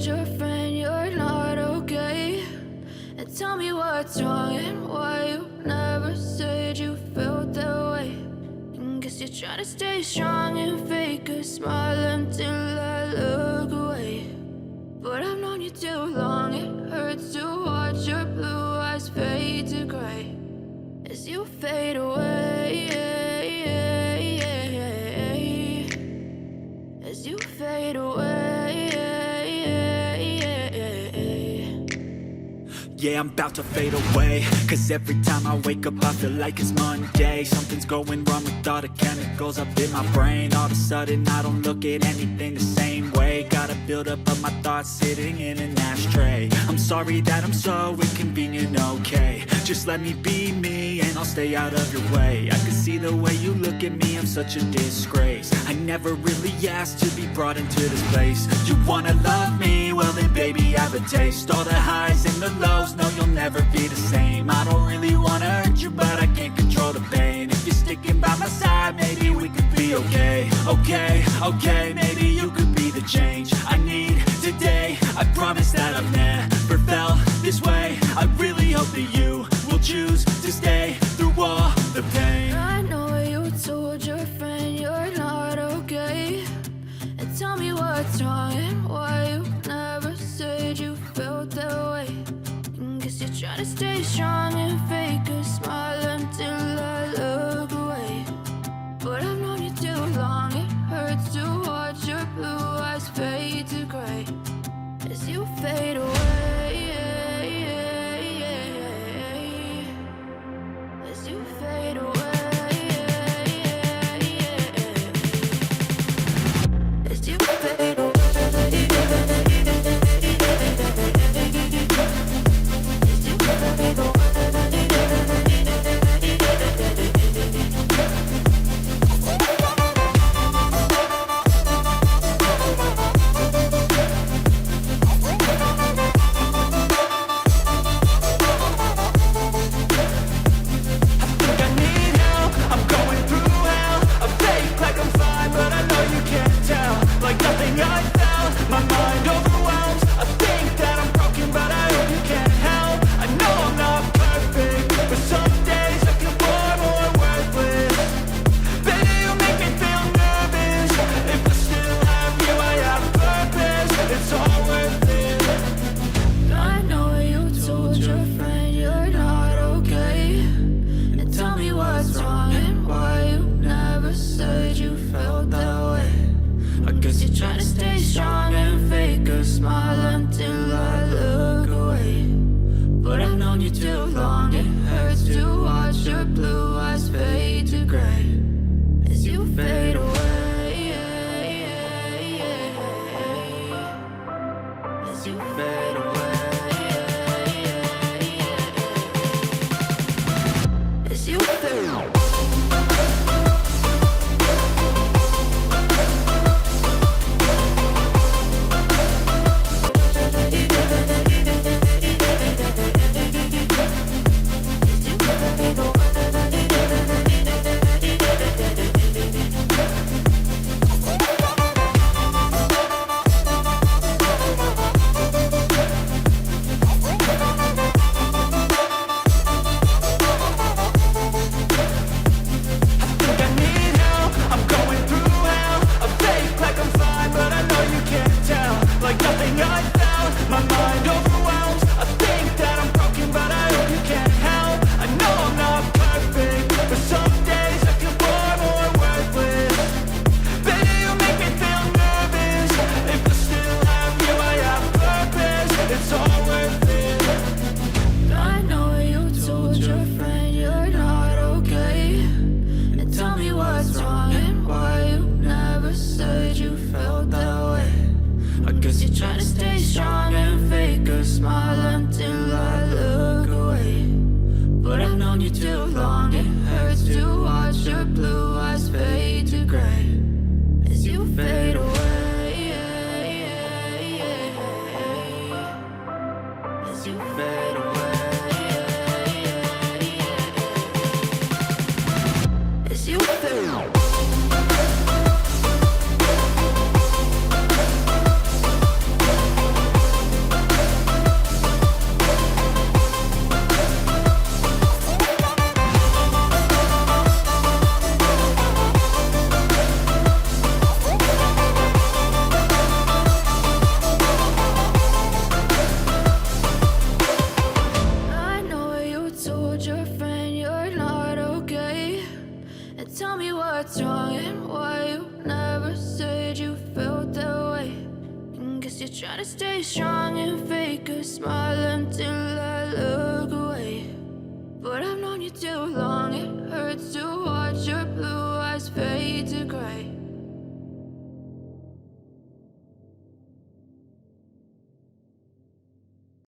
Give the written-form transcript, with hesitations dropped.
told your friend you're not okay? And tell me what's wrong and why you never said you felt that way. And guess you're trying to stay strong and fake a smile until I look away. But I've known you too long, it hurts to watch your blue eyes fade to gray as you fade away, as you fade away. Yeah, I'm about to fade away, cause every time I wake up I feel like it's Monday. Something's going wrong with all the chemicals up in my brain. All of a sudden I don't look at anything the same way. Got a buildup of my thoughts sitting in an ashtray. I'm sorry that I'm so inconvenient, okay? Just let me be me and I'll stay out of your way. I can see the way you look at me, I'm such a disgrace. I never really asked to be brought into this place. You wanna love me? Well then baby I have a taste. All the highs and the lows, no you'll never be the same. I don't really wanna hurt you but I can't control the pain. If you're sticking by my side maybe we could be okay. Okay, maybe you could be the change I need today. I promise that I've never felt this way. I really hope that you will choose to stay through all the pain. I know you told your friend you're not okay. And tell me what's wrong and why you never said you felt that way. And guess you're trying to stay strong and fake a smile until I look away. But I've known you too long, it hurts to watch your blue eyes fade to gray as you fade away, as you fade away, as you fade away. tell me what's wrong and why you never said you felt that way. Guess you're trying to stay strong and fake a smile until I look away.